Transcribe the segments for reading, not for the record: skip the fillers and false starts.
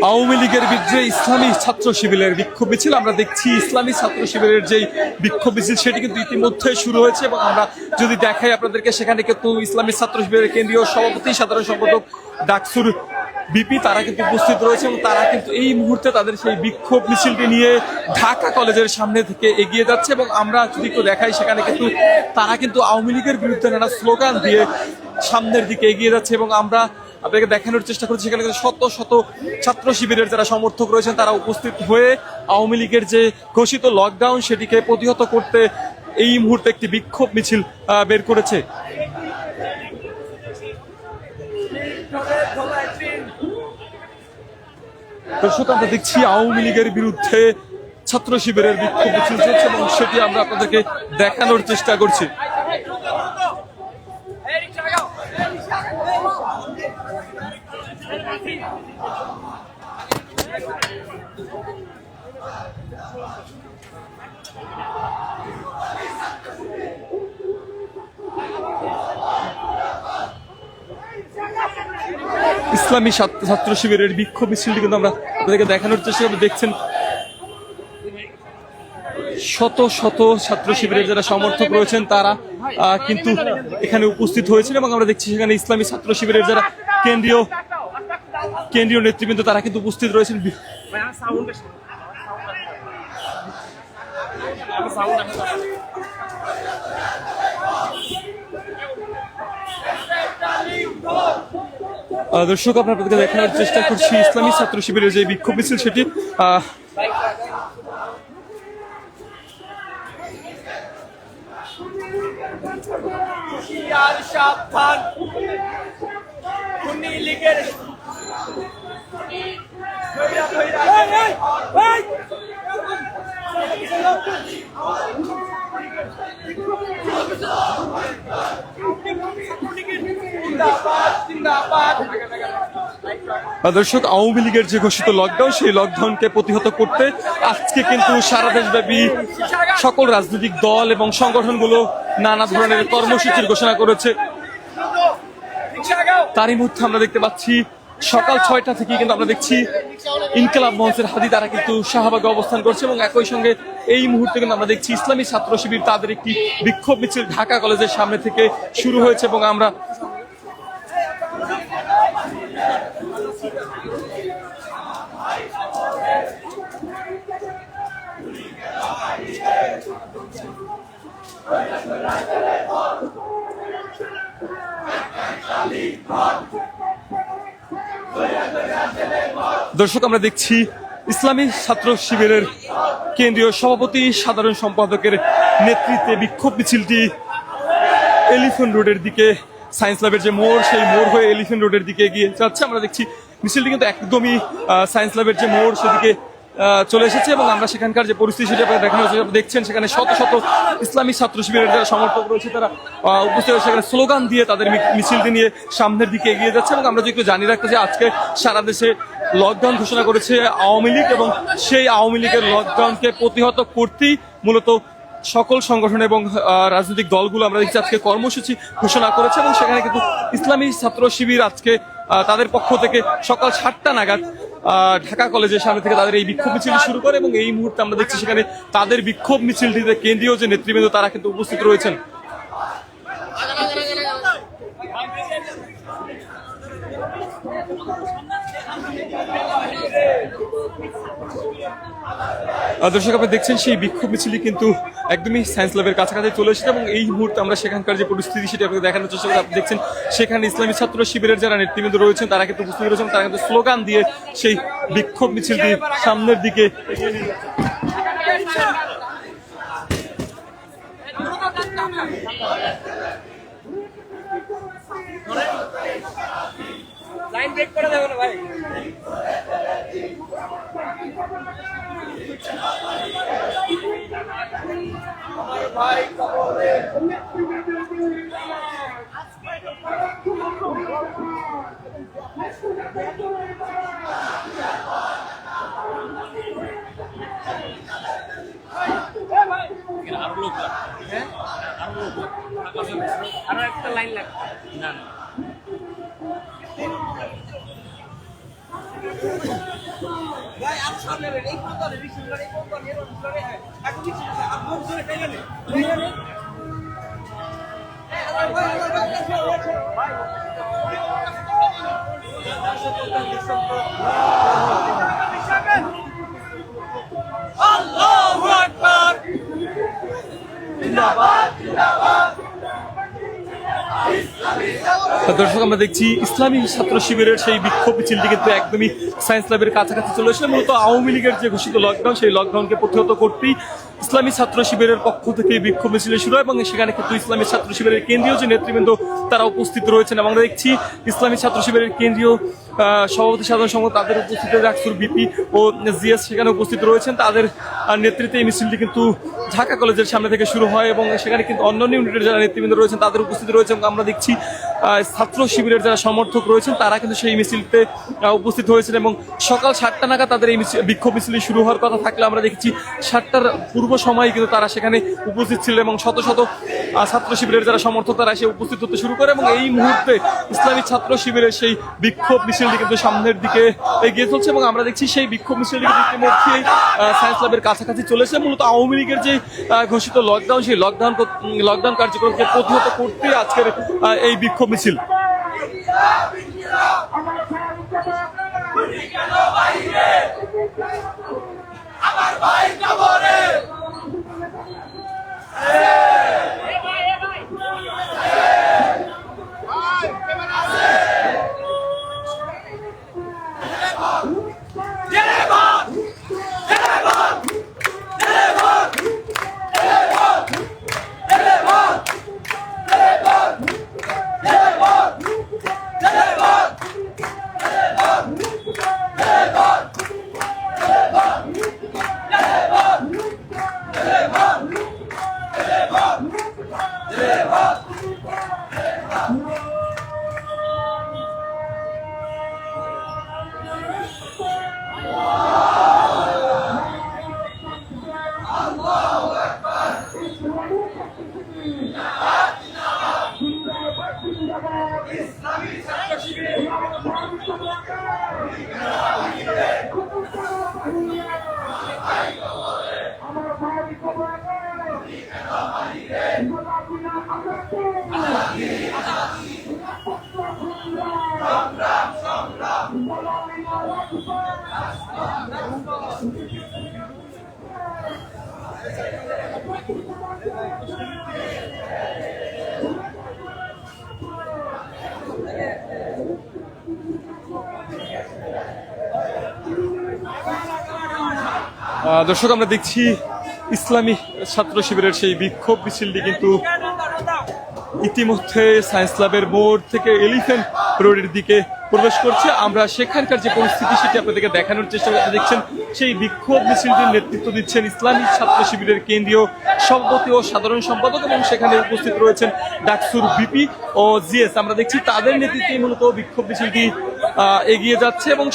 আওয়ামী লীগের বিরুদ্ধে ইসলামী ছাত্র শিবিরের বিক্ষোভ মিছিল আমরা দেখছি। ইসলামী ছাত্র শিবিরের যেই বিক্ষোভ মিছিল সেটি কিন্তু ইতিমধ্যে শুরু হয়েছে এবং আমরা যদি দেখাই আপনাদেরকে, সেখানে কিন্তু ইসলামী ছাত্র শিবিরের কেন্দ্রীয় সভাপতি সাধারণ সম্পাদক ডাকসুর বিপি তারা কিন্তু উপস্থিত রয়েছে এবং তারা কিন্তু এই মুহূর্তে তাদের সেই বিক্ষোভ মিছিলটি নিয়ে ঢাকা কলেজের সামনে থেকে এগিয়ে যাচ্ছে এবং আমরা যদি একটু দেখাই, সেখানে কিন্তু তারা কিন্তু আওয়ামী লীগের বিরুদ্ধে নানা স্লোগান দিয়ে সামনের দিকে এগিয়ে যাচ্ছে এবং আমরা আপনাকে দেখানোর চেষ্টা করছি সেখানে শত শত ছাত্র শিবিরের যারা সমর্থক রয়েছেন তারা উপস্থিত হয়ে আওয়ামী লীগের যে ঘোষিত লকডাউন সেটিকে প্রতিহত করতে এই মুহূর্তে একটি বিক্ষোভ মিছিল বের করেছে। দর্শক, আমরা দেখছি আওয়ামী লীগের বিরুদ্ধে ছাত্র শিবিরের বিক্ষোভ মিছিল চলছে এবং সেটি আমরা আপনাদেরকে দেখানোর চেষ্টা করছি। ইসলামী ছাত্র শিবিরের বিক্ষোভ মিছিলটি কিন্তু আমরা আপনাদেরকে দেখানোর চেষ্টা করছি। দেখছেন শত শত ছাত্র শিবিরের যারা সমর্থক রয়েছেন তারা কিন্তু এখানে উপস্থিত হয়েছেন এবং আমরা দেখছি সেখানে ইসলামী ছাত্র শিবিরের যারা কেন্দ্রীয় নেতৃবৃন্দ তারা কিন্তু উপস্থিত রয়েছেন। দর্শক, আপনাদেরকে দেখানোর চেষ্টা করছি ইসলামী ছাত্র শিবিরের যে বিক্ষোভ মিছিল সেটি দর্শক, আওয়ামী লীগের যে ঘোষিত লকডাউন সেই লকডাউনকে প্রতিহত করতে আজকে কিন্তু সারা দেশব্যাপী সকল রাজনৈতিক দল এবং সংগঠনগুলো নানা ধরনের কর্মসূচির ঘোষণা করেছে। তারই মধ্যে আমরা দেখতে পাচ্ছি সকাল 6টা থেকে কিন্তু আমরা দেখছি ইনকিলাব মঞ্চের হাদি তারা কিন্তু শাহবাগে অবস্থান করছে এবং একই সঙ্গে এই মুহূর্তে কিন্তু আমরা দেখছি ইসলামী ছাত্র শিবির তাদের একটি বিক্ষোভ মিছিল ঢাকা কলেজের সামনে থেকে শুরু হয়েছে এবং আমরা দর্শক আমরা দেখছি ইসলামী ছাত্র শিবিরের কেন্দ্রীয় সভাপতি সাধারণ সম্পাদকের নেতৃত্বে বিক্ষোভ মিছিলটি এলিফ্যান্ট রোডের দিকে, সায়েন্স ল্যাবের যে মোড় সেই মোড় হয়ে এলিফ্যান্ট রোডের দিকে এগিয়ে যাচ্ছে। আমরা দেখছি মিছিলটি কিন্তু একদমই সায়েন্স ল্যাবের যে মোড় সেদিকে চলে এসেছে এবং আমরা সেখানকার যে পরিস্থিতি সেটা দেখানো দেখছেন সেখানে শত শত ইসলামী ছাত্র শিবিরের যারা সমর্থক রয়েছে তারা উপস্থিত হয়ে সেখানে স্লোগান দিয়ে তাদের মিছিলটি নিয়ে সামনের দিকে এগিয়ে যাচ্ছে এবং আমরা যদি একটু জানিয়ে রাখতে যে আজকে সারা দেশে লকডাউন ঘোষণা করেছে আওয়ামী লীগ এবং সেই আওয়ামী লীগের লকডাউনকে প্রতিহত করতেই মূলত সকল সংগঠন এবং রাজনৈতিক দলগুলো আমরা দেখছি আজকে কর্মসূচি ঘোষণা করেছে এবং সেখানে কিন্তু ইসলামী ছাত্র শিবির আজকে তাদের পক্ষ থেকে সকাল 7টা নাগাদ ঢাকা কলেজের সামনে থেকে তাদের এই বিক্ষোভ মিছিলটি শুরু করে এবং এই মুহূর্তে আমরা দেখছি সেখানে তাদের বিক্ষোভ মিছিলটিতে কেন্দ্রীয় যে নেতৃবৃন্দ তারা কিন্তু উপস্থিত রয়েছেন। দর্শক, আপনি দেখছেন সেই বিক্ষোভ মিছিলটি কিন্তু একদমই সায়েন্স ল্যাবের কাছাকাছি চলে এসেছে এবং এই মুহূর্তে আমরা সেখানকার যে পরিস্থিতি সেটি আপনাকে দেখানোর চেষ্টা করি। আপনি দেখছেন সেখানে ইসলামী ছাত্র শিবিরের যারা নেতৃবৃন্দ রয়েছেন তারা কিন্তু উপস্থিত রয়েছেন, তারা কিন্তু স্লোগান দিয়ে সেই বিক্ষোভ মিছিলটি সামনের দিকে এগিয়ে নিয়ে লাইন ব্রেক করে দেবো না ভাই। আমার ভাই কবরে আরো লোক লাগবে, হ্যাঁ আরো লোক লাগবে, আরো একটা লাইন লাগবে। না আল্লাহু আকবার। দর্শক আমরা দেখছি ইসলামী ছাত্র শিবিরের সেই বিক্ষোভ মিছিলটি কিন্তু একদমই সায়েন্স ল্যাবের কাছাকাছি চলে এসেছে। মূলত আওয়ামী লীগের যে ঘোষিত লকডাউন, সেই লকডাউনকে প্রতিহত করতেই ইসলামী ছাত্র শিবিরের পক্ষ থেকে বিক্ষোভ মিছিল শুরু হয় এবং সেখানে কিন্তু ইসলামী ছাত্র শিবিরের কেন্দ্রীয় যে নেতৃবৃন্দ তারা উপস্থিত রয়েছেন এবং আমরা দেখছি ইসলামী ছাত্র শিবিরের কেন্দ্রীয় সভাপতি সাধারণ সম্পাদক তাদের উপস্থিতিতে ডাকসুর বিপি ও জিএস সেখানে উপস্থিত রয়েছেন। তাদের নেতৃত্বে এই মিছিলটি কিন্তু ঢাকা কলেজের সামনে থেকে শুরু হয় এবং সেখানে কিন্তু অন্যান্য ইউনিটের যারা নেতৃবৃন্দ রয়েছেন তাদের উপস্থিতি রয়েছে এবং আমরা দেখছি ছাত্র শিবিরের যারা সমর্থক রয়েছেন তারা কিন্তু সেই মিছিলতে উপস্থিত হয়েছেন এবং সকাল 7টা নাগাদ তাদের এই বিক্ষোভ মিছিল শুরু হওয়ার কথা থাকলে আমরা দেখছি 7টার পূর্ব সময় কিন্তু তারা সেখানে উপস্থিত ছিলেন এবং শত শত ছাত্র শিবিরের যারা সমর্থক তারা এসে উপস্থিত হতে শুরু করে এবং এই মুহূর্তে ইসলামী ছাত্র শিবিরের সেই বিক্ষোভ মিছিলটি কিন্তু সামনের দিকে এগিয়ে চলছে এবং আমরা দেখছি সেই বিক্ষোভ মিছিলটি কিন্তু ইতিমধ্যেই সায়েন্স ল্যাবের কাছাকাছি চলেছে। মূলত আওয়ামী লীগের যে ঘোষিত লকডাউন, সেই লকডাউন কার্যক্রমকে প্রতিহত করতে আজকের এই বিক্ষোভ মিছিল। দর্শক আমরা দেখছি ইসলামী ছাত্র শিবিরের সেই বিক্ষোভ মিছিলটি কিন্তু ইতিমধ্যে সায়েন্স ল্যাবের মোড় থেকে এলিফ্যান্ট রোডের দিকে প্রবেশ করছে। আমরা সেখানকার যে পরিস্থিতি সেটি আপনাদেরকে দেখানোর চেষ্টা করতে দেখছেন সেই বিক্ষোভ মিছিলটির নেতৃত্ব দিচ্ছেন ইসলামী ছাত্র শিবিরের কেন্দ্রীয় সভাপতি ও সাধারণ সম্পাদক এবং সেখানে উপস্থিত রয়েছেন ডাকসুর বিপি ও জিএস। আমরা দেখছি তাদের নেতৃত্বে মূলত বিক্ষোভ মিছিলটি এগিয়ে যাচ্ছে এবং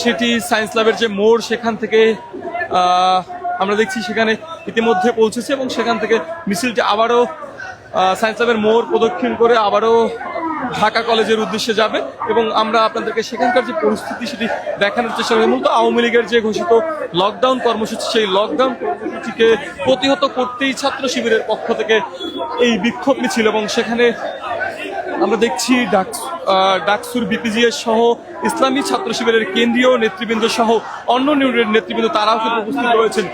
সেটি সায়েন্স ল্যাবের যে মোড় সেখান থেকে আমরা দেখছি সেখানে ইতিমধ্যে পৌঁছেছে এবং সেখান থেকে মিছিলটি আবারও সায়েন্স ল্যাবের মোড় প্রদক্ষিণ করে আবারও ঢাকা কলেজের উদ্দেশ্যে যাবে এবং আমরা আপনাদেরকে সেখানকার যে পরিস্থিতি সেটি দেখানোর চেষ্টা করি। মূলত আওয়ামী লীগের যে ঘোষিত লকডাউন কর্মসূচি, সেই লকডাউন কর্মসূচিকে প্রতিহত করতেই ছাত্র শিবিরের পক্ষ থেকে এই বিক্ষোভ মিছিল এবং সেখানে আমরা দেখছি ডাকসুর বিপিজিএস সহ ইসলামী ছাত্র শিবিরের কেন্দ্রীয় নেতৃবৃন্দ সহ অন্য ইউনিটের নেতৃবৃন্দ তারাও কিন্তু উপস্থিত রয়েছেন।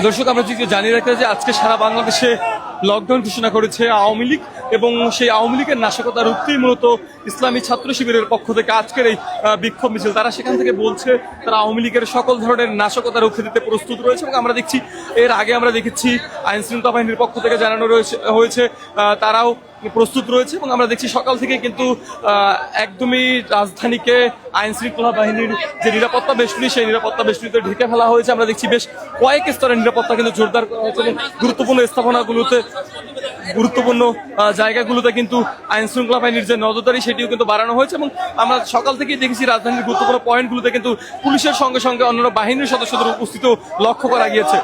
দর্শক আমরা যদি জানিয়ে রাখতে যে আজকে সারা বাংলাদেশে লকডাউন ঘোষণা করেছে আওয়ামী লীগ এবং সেই আওয়ামী লীগের নাশকতা রুখতেই মূলত ইসলামী ছাত্র শিবিরের পক্ষ থেকে আজকের এই বিক্ষোভ মিছিল। তারা সেখান থেকে বলছে তারা আওয়ামী লীগের সকল ধরনের নাশকতা রুখে দিতে প্রস্তুত রয়েছে এবং আমরা দেখছি এর আগে আমরা দেখেছি আইন শৃঙ্খলা বাহিনীর পক্ষ থেকে জানানো হয়েছে তারাও প্রস্তুত রয়েছে এবং আমরা দেখছি সকাল থেকে কিন্তু একদমই রাজধানীকে আইন শৃঙ্খলা বাহিনীর যে নিরাপত্তা বেষ্টনী সেই নিরাপত্তা বেষ্টনীতে ঢেকে ফেলা হয়েছে। আমরা দেখছি বেশ কয়েক স্তরের নিরাপত্তা কিন্তু জোরদার করা হয়েছে এবং গুরুত্বপূর্ণ স্থাপনাগুলোতে গুরুত্বপূর্ণ জায়গাগুলোতে কিন্তু আইন শৃঙ্খলা বাহিনীর যে নজরদারি সেটিও কিন্তু বাড়ানো হয়েছে এবং আমরা সকাল থেকেই দেখেছি রাজধানীর গুরুত্বপূর্ণ পয়েন্টগুলোতে কিন্তু পুলিশের সঙ্গে সঙ্গে অন্যান্য বাহিনীর সদস্যদের উপস্থিত লক্ষ্য করা গিয়েছে।